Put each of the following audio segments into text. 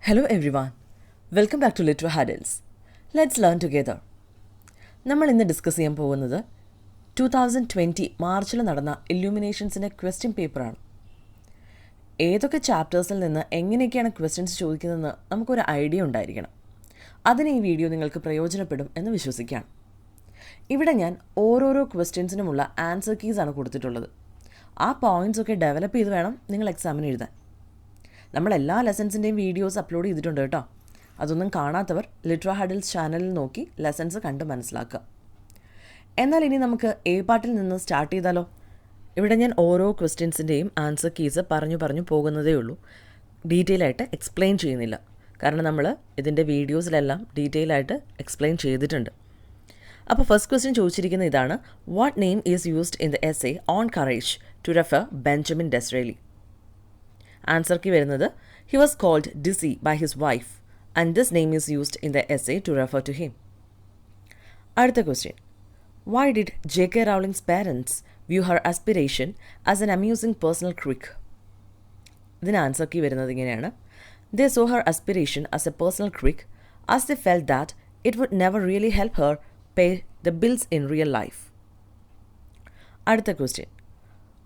Hello everyone. Welcome back to Litera Huddles. Let's learn together. നമ്മൾ ഇന്ന് discuss ചെയ്യാൻ പോകുന്നത് 2020 മാർച്ചിൽ നടന്ന ഇല്യൂമിനേഷൻസിൻ്റെ ക്വസ്റ്റ്യൻ പേപ്പറാണ്. ഏതൊക്കെ ചാപ്റ്റേഴ്സിൽ നിന്ന് എങ്ങനെയൊക്കെയാണ് ക്വസ്റ്റ്യൻസ് ചോദിക്കുന്നതെന്ന് നമുക്കൊരു ഐഡിയ ഉണ്ടായിരിക്കണം. അതിന് ഈ വീഡിയോ നിങ്ങൾക്ക് പ്രയോജനപ്പെടും എന്ന് വിശ്വസിക്കുകയാണ്. ഇവിടെ ഞാൻ ഓരോരോ ക്വസ്റ്റ്യൻസിനുമുള്ള ആൻസർ കീസാണ് കൊടുത്തിട്ടുള്ളത്. ആ പോയിൻറ്റ്സൊക്കെ ഡെവലപ്പ് ചെയ്ത് വേണം നിങ്ങൾ എക്സാമിന് എഴുതാൻ. നമ്മൾ എല്ലാ ലെസൺസിൻ്റെയും വീഡിയോസ് അപ്ലോഡ് ചെയ്തിട്ടുണ്ട് കേട്ടോ. അതൊന്നും കാണാത്തവർ ലിറ്ററ ഹഡിൽസ് ചാനലിൽ നോക്കി ലെസൺസ് കണ്ട് മനസ്സിലാക്കുക. എന്നാൽ ഇനി നമുക്ക് എ പാർട്ടിൽ നിന്ന് സ്റ്റാർട്ട് ചെയ്താലോ? ഇവിടെ ഞാൻ ഓരോ ക്വസ്റ്റ്യൻസിൻ്റെയും ആൻസർ കീസ് പറഞ്ഞു പോകുന്നതേ ഉള്ളൂ. ഡീറ്റെയിൽ ആയിട്ട് എക്സ്പ്ലെയിൻ ചെയ്യുന്നില്ല. കാരണം നമ്മൾ ഇതിൻ്റെ വീഡിയോസിലെല്ലാം ഡീറ്റെയിൽ ആയിട്ട് എക്സ്പ്ലെയിൻ ചെയ്തിട്ടുണ്ട്. അപ്പോൾ ഫസ്റ്റ് ക്വസ്റ്റ്യൻ ചോദിച്ചിരിക്കുന്ന ഇതാണ്: what name is used in the essay on courage to refer Benjamin Disraeli? Answer key വരുന്നത് he was called Dizzy by his wife and this name is used in the essay to refer to him. അടുത്ത question: why did J.K. Rowling's parents view her aspiration as an amusing personal quirk? ഇതിന് answer key വരുന്നത് ഇങ്ങനെയാണ്: they saw her aspiration as a personal quirk as they felt that it would never really help her pay the bills in real life. അടുത്ത question: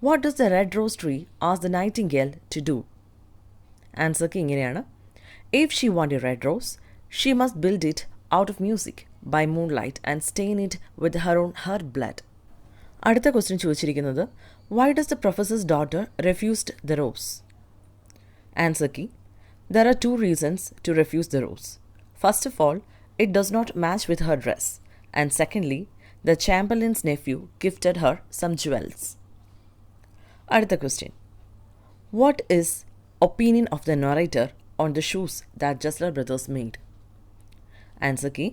what does the red rose tree ask the nightingale to do? Answer key ഇങ്ങനെയാണ്: if she want a red rose, she must build it out of music by moonlight and stain it with her blood. അടുത്ത question ചോദിച്ചിരിക്കുന്നത്: why does the professor's daughter refused the rose? Answer key: there are two reasons to refuse the rose. First of all, it does not match with her dress, and secondly, the chamberlain's nephew gifted her some jewels. അടുത്ത question: what is opinion of the narrator on the shoes that Jessler brothers made? Answer key: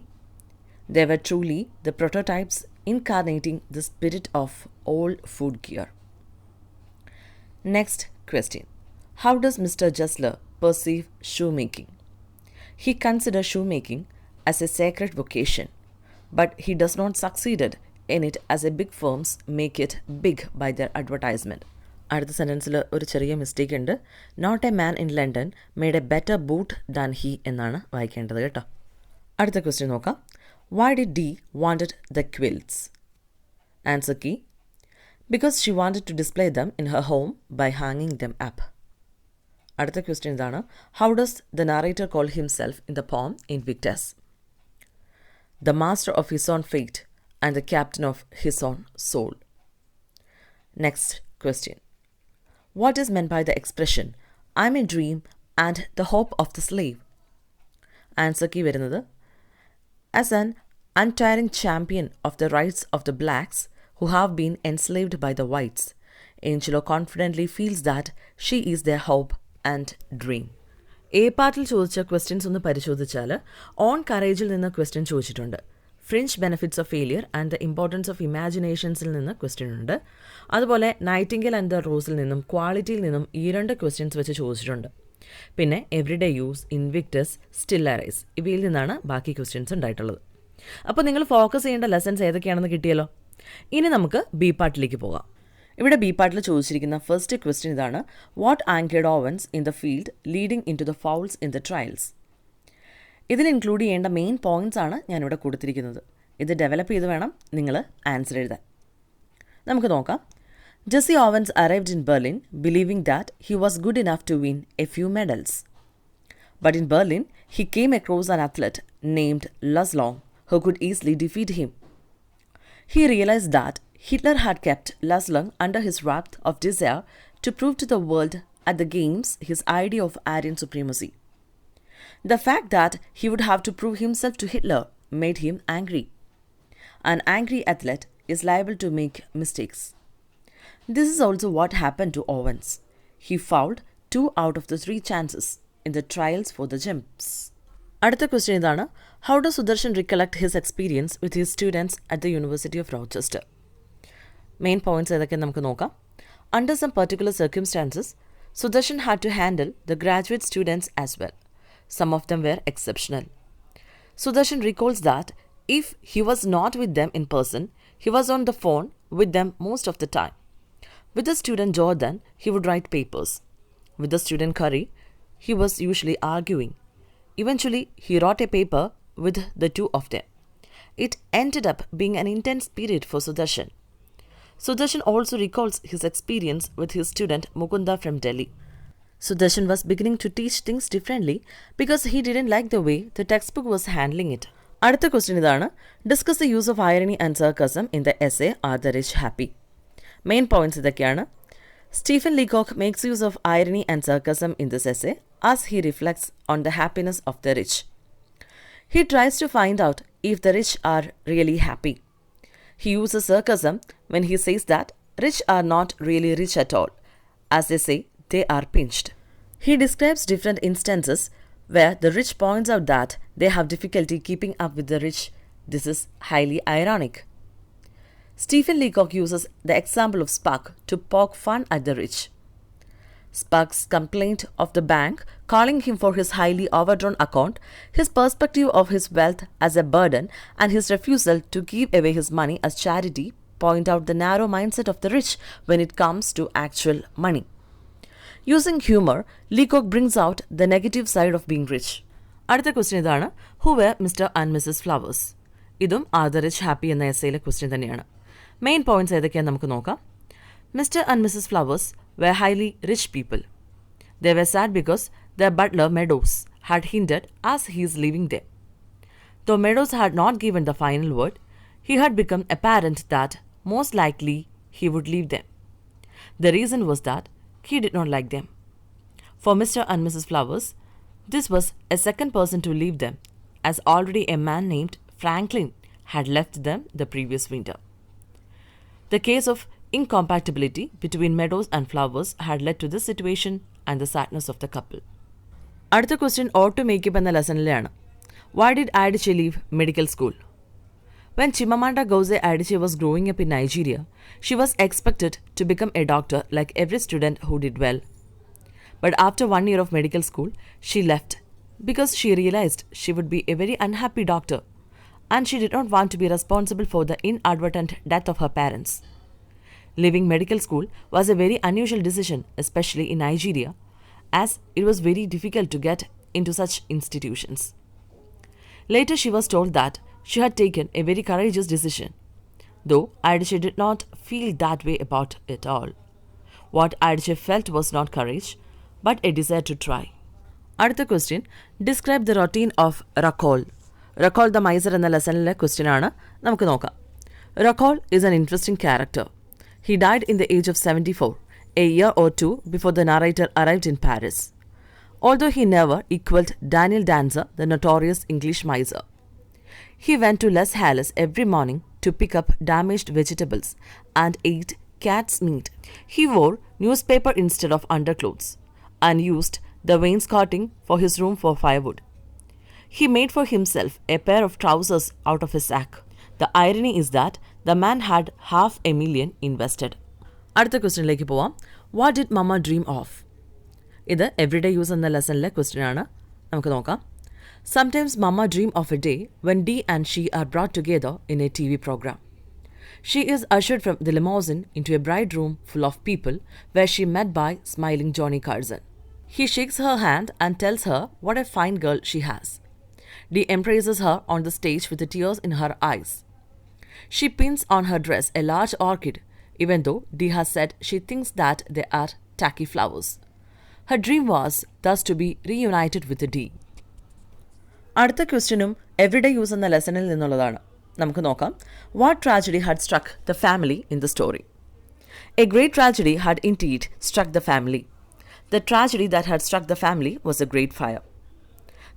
they were truly the prototypes incarnating the spirit of old food gear. Next question: how does Mr. Jessler perceive shoemaking? He considers shoemaking as a sacred vocation, but he does not succeed in it as a big firms make it big by their advertisement. അടുത്ത സെൻറ്റൻസിൽ ഒരു ചെറിയ mistake ഉണ്ട്. Not a man in London made a better boot than he എന്നാണ് വായിക്കേണ്ടത് കേട്ടോ. അടുത്ത question നോക്കാം: why did Dee wanted the quilts? Answer key: because she wanted to display them in her home by ഹാങ്ങിങ് them up. അടുത്ത question ഇതാണ്: how does the narrator call himself in the poem Invictus? The master of his own fate and the captain of his own soul. Next question: what is meant by the expression I'm a dream and the hope of the slave? Answer key വരുന്നത്: as an untiring champion of the rights of the blacks who have been enslaved by the whites, Angelo confidently feels that she is their hope and dream. A പാർട്ടിൽ ചോദിച്ച questions ഒന്ന് പരിശോധിച്ചാൽ on കറേജിൽ നിന്ന് question ചോദിച്ചിട്ടുണ്ട്. Fringe benefits of failure and the importance of ഇമാജിനേഷൻസിൽ നിന്ന് question ഉണ്ട്. അതുപോലെ നൈറ്റിംഗൽ ആൻഡ് ദ റോസിൽ നിന്നും ക്വാളിറ്റിയിൽ നിന്നും ഈ രണ്ട് ക്വസ്റ്റ്യൻസ് വെച്ച് ചോദിച്ചിട്ടുണ്ട്. പിന്നെ everyday use, Invictus, still arise ഇവയിൽ നിന്നാണ് ബാക്കി ക്വസ്റ്റ്യൻസ് ഉണ്ടായിട്ടുള്ളത്. അപ്പോൾ നിങ്ങൾ ഫോക്കസ് ചെയ്യേണ്ട ലെസൺസ് ഏതൊക്കെയാണെന്ന് കിട്ടിയല്ലോ. ഇനി നമുക്ക് ബി പാർട്ടിലേക്ക് പോകാം. ഇവിടെ ബി പാർട്ടിൽ ചോദിച്ചിരിക്കുന്ന ഫസ്റ്റ് ക്വസ്റ്റ്യൻ ഇതാണ്: what anchored Owens in the field leading into the fouls in the trials? ഇതിൽ ഇൻക്ലൂഡ് ചെയ്യേണ്ട മെയിൻ പോയിൻറ്റ്സ് ആണ് ഞാനിവിടെ കൊടുത്തിരിക്കുന്നത്. ഇത് ഡെവലപ്പ് ചെയ്ത് വേണം നിങ്ങൾ ആൻസർ എഴുതാൻ. നമുക്ക് നോക്കാം. Jesse Owens arrived in Berlin believing that he was good enough to win a few medals. But in Berlin he came across an athlete named Luz Long who could easily defeat him. He realized that Hitler had kept Laszlo under his wrath of desire to prove to the world at the games his idea of Aryan supremacy. The fact that he would have to prove himself to Hitler made him angry. An angry athlete is liable to make mistakes. This is also what happened to Owens. He fouled 2 out of the 3 chances in the trials for the Gems. അടുത്ത question ഇതാണ്: how does Sudarshan recollect his experience with his students at the University of Rochester? Main points ഏതൊക്കെ നമുക്ക് നോക്കാം. Under some particular circumstances Sudarshan had to handle the graduate students as well. Some of them were exceptional. Sudarshan recalls that if he was not with them in person, he was on the phone with them most of the time. With the student Jordan, he would write papers. With the student Curry, he was usually arguing. Eventually, he wrote a paper with the two of them. It ended up being an intense period for Sudarshan. Sudarshan also recalls his experience with his student Mukunda from Delhi. Sudarshan was beginning to teach things differently because he didn't like the way the textbook was handling it. അടുത്ത question ഇതാണ്. Discuss the use of irony and sarcasm in the essay are the rich happy. Main points ഇതൊക്കെയാണ്. Stephen Leacock makes use of irony and sarcasm in this essay as he reflects on the happiness of the rich. He tries to find out if the rich are really happy. He uses sarcasm when he says that rich are not really rich at all. As they say, they are pinched. He describes different instances where the rich points out that they have difficulty keeping up with the rich. This is highly ironic. Stephen Leacock uses the example of Spark to poke fun at the rich. Spark's complaint of the bank calling him for his highly overdrawn account, his perspective of his wealth as a burden, and his refusal to give away his money as charity point out the narrow mindset of the rich when it comes to actual money. Using humor, Leacock brings out the negative side of being rich. അടുത്ത question ഇതാണ്. Who were Mr and Mrs Flowers. ഇതും are the rich happy എന്ന എസ്സേയിലെ question തന്നെയാണ്. Main points ഏതൊക്കെയാണെന്ന് നമുക്ക് നോക്കാം. Mr and Mrs Flowers were highly rich people. They were sad because their butler Meadows had hinted as he is leaving them. Though Meadows had not given the final word, he had become apparent that most likely he would leave them. The reason was that he did not like them. For Mr. and Mrs. Flowers, this was a second person to leave them, as already a man named Franklin had left them the previous winter. The case of incompatibility between Meadows and Flowers had led to this situation and the sadness of the couple. അടുത്ത question auto makeup എന്ന ലെസണിലാണ്. Why did Adichie leave medical school? When Chimamanda Ngozi Adichie was growing up in Nigeria, she was expected to become a doctor like every student who did well. But after 1 year of medical school, she left because she realized she would be a very unhappy doctor and she did not want to be responsible for the inadvertent death of her parents. Leaving medical school was a very unusual decision, especially in Nigeria, as it was very difficult to get into such institutions. Later, she was told that she had taken a very courageous decision, though Adichie did not feel that way about it all. What Adichie felt was not courage, but a desire to try. അടുത്ത question. Describe the routine of Rackoll. Rackoll the miser എന്ന ലെസണിലെ question ആണ്. നമുക്ക് നോക്കാം. Rackoll is an interesting character. He died in the age of 74, a year or two before the narrator arrived in Paris. Although he never equaled Daniel Danzer, the notorious English miser. He went to Les Halles every morning to pick up damaged vegetables and ate cat's meat. He wore newspaper instead of underclothes and used the wainscoting for his room for firewood. He made for himself a pair of trousers out of his sack. The irony is that the man had $500,000 invested. അടുത്ത ക്വസ്റ്റ്യനിലേക്ക് പോവാം. What did mama dream of? ഇത് everyday use എന്ന ലെസണിലെ question ആണ്. നമുക്ക് നോക്കാം. Sometimes Mama dream of a day when Dee and she are brought together in a TV program. She is ushered from the limousine into a bright room full of people where she met by smiling Johnny Carson. He shakes her hand and tells her what a fine girl she has. Dee embraces her on the stage with the tears in her eyes. She pins on her dress a large orchid, even though Dee has said she thinks that they are tacky flowers. Her dream was thus to be reunited with Dee. അടുത്ത ക്വസ്റ്റ്യനും everyday use എന്ന ലെസണിൽ നിന്നുള്ളതാണ്. നമുക്ക് നോക്കാം. What tragedy had struck the family in the story? A great tragedy had indeed struck the family. The tragedy that had struck the family was a great fire.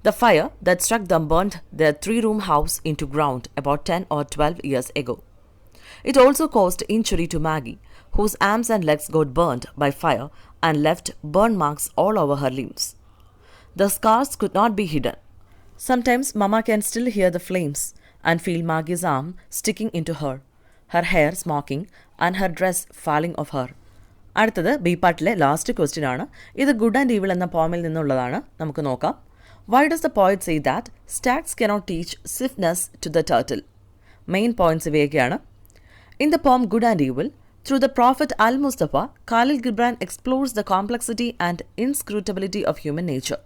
The fire that struck them burnt their 3-room house into ground about 10 or 12 years ago. It also caused injury to Maggie, whose arms and legs got burnt by fire and left burn marks all over her limbs. The scars could not be hidden. Sometimes Mama can still hear the flames and feel Maggie's arm sticking into her, her hair smoking and her dress falling off her. അടുത്തത് B പാർട്ടിലെ last question ആണ്. ഇത് good and evil എന്ന പോമിൽ നിന്നുള്ളതാണ്. നമുക്ക് നോക്കാം. Why does the poet say that stacks cannot teach swiftness to the turtle? Main points ഇവയൊക്കെയാണ്. In the poem Good and Evil, through the prophet Al-Mustafa, Khalil Gibran explores the complexity and inscrutability of human nature.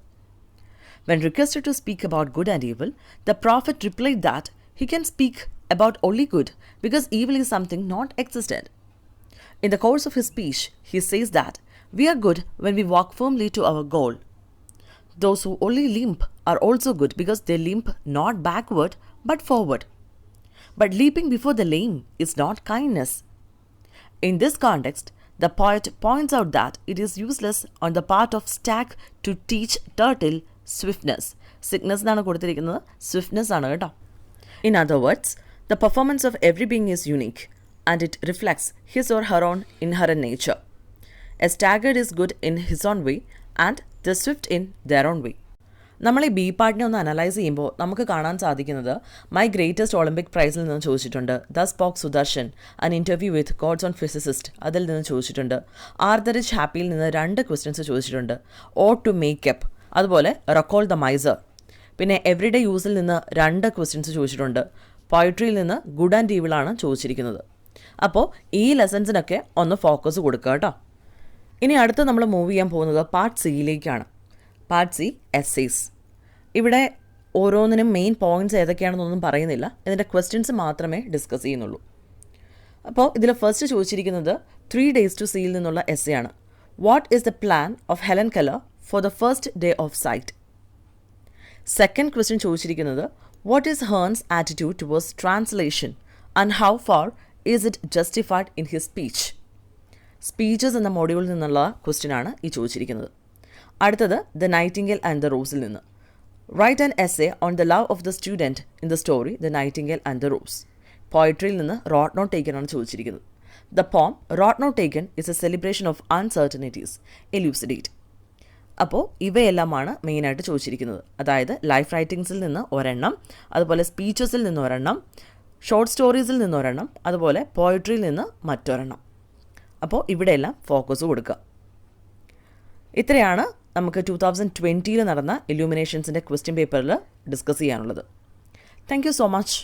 When requested to speak about good and evil, the prophet replied that he can speak about only good because evil is something not existent. In the course of his speech, he says that we are good when we walk firmly to our goal. Those who only limp are also good because they limp not backward but forward. But leaping before the lame is not kindness. In this context, the poet points out that it is useless on the part of stag to teach turtle swiftness. Sickness എന്നാണ് കൊടുത്തിരിക്കുന്നത്, swiftness ആണ് കേട്ടോ. In other words, the performance of every being is unique and it reflects his or her own inherent nature. A staggard is good in his own way and the swift in their own way. നമ്മൾ ഈ B പാർട്ടിനെ ഒന്ന് analyse ചെയ്യുമ്പോൾ നമുക്ക് കാണാൻ സാധിക്കുന്നത് my greatest Olympic പ്രൈസിൽ നിന്ന് ചോദിച്ചിട്ടുണ്ട്. The spoke Sudarshan an interview with God's own physicist അതിൽ നിന്ന് ചോദിച്ചിട്ടുണ്ട്. ആർ ദ റിച്ച് ഹാപ്പിയിൽ നിന്ന് 2 ക്വസ്റ്റ്യൻസ് ചോദിച്ചിട്ടുണ്ട്. ഓ ടു മേക്കപ്പ്, അതുപോലെ റെക്കോൾ ദ മൈസർ. പിന്നെ എവറിഡേ യൂസിൽ നിന്ന് 2 ക്വസ്റ്റ്യൻസ് ചോദിച്ചിട്ടുണ്ട്. പോയട്രിയിൽ നിന്ന് ഗുഡ് ആൻഡ് ഈവിളാണ് ചോദിച്ചിരിക്കുന്നത്. അപ്പോൾ ഈ ലെസൺസിനൊക്കെ ഒന്ന് ഫോക്കസ് കൊടുക്കുക കേട്ടോ. ഇനി അടുത്ത് നമ്മൾ മൂവ് ചെയ്യാൻ പോകുന്നത് പാർട്ട് സിയിലേക്കാണ്. Part C essays. ഇവിടെ ഓരോന്നിനും മെയിൻ പോയിൻറ്റ്സ് ഏതൊക്കെയാണെന്നൊന്നും പറയുന്നില്ല, ഇതിൻ്റെ ക്വസ്റ്റ്യൻസ് മാത്രമേ ഡിസ്കസ് ചെയ്യുന്നുള്ളൂ. അപ്പോൾ ഇതിൽ ഫസ്റ്റ് ചോദിച്ചിരിക്കുന്നത് 3 days to seeയിൽ നിന്നുള്ള എസ്സേ ആണ്. What is the plan of Helen Keller for the first day of sight? Second question ചോദിച്ചിരിക്കുന്നത് what is Hearn's attitude towards translation and how far is it justified in his speech? Speeches എന്ന മോഡ്യൂളിൽ നിന്നുള്ള ക്വസ്റ്റ്യനാണ് ഈ ചോദിച്ചിരിക്കുന്നത്. അടുത്തത് the nightingale and the റോസിൽ നിന്ന്. Write an essay on the love of the student in the story the nightingale and the rose. പോയട്രിയിൽ നിന്ന് റോട്ട് നോട്ട് ടേക്കൻ ആണ് ചോദിച്ചിരിക്കുന്നത്. The poem road not taken is a celebration of uncertainties elucidate. അപ്പോൾ ഇവയെല്ലാമാണ് മെയിനായിട്ട് ചോദിച്ചിരിക്കുന്നത്. അതായത് life റൈറ്റിംഗ്സിൽ നിന്ന് ഒരെണ്ണം, അതുപോലെ സ്പീച്ചസിൽ നിന്ന് ഒരെണ്ണം, ഷോർട്ട് സ്റ്റോറീസിൽ നിന്ന് ഒരെണ്ണം, അതുപോലെ പോയട്രിയിൽ നിന്ന് മറ്റൊരെണ്ണം. അപ്പോൾ ഇവിടെയെല്ലാം ഫോക്കസ് കൊടുക്കുക. ഇത്രയാണ് നമുക്ക് 2020 നടന്ന ഇലൂമിനേഷൻസിൻ്റെ ക്വസ്റ്റ്യൻ പേപ്പറിൽ ഡിസ്കസ് ചെയ്യാനുള്ളത്. Thank you so much.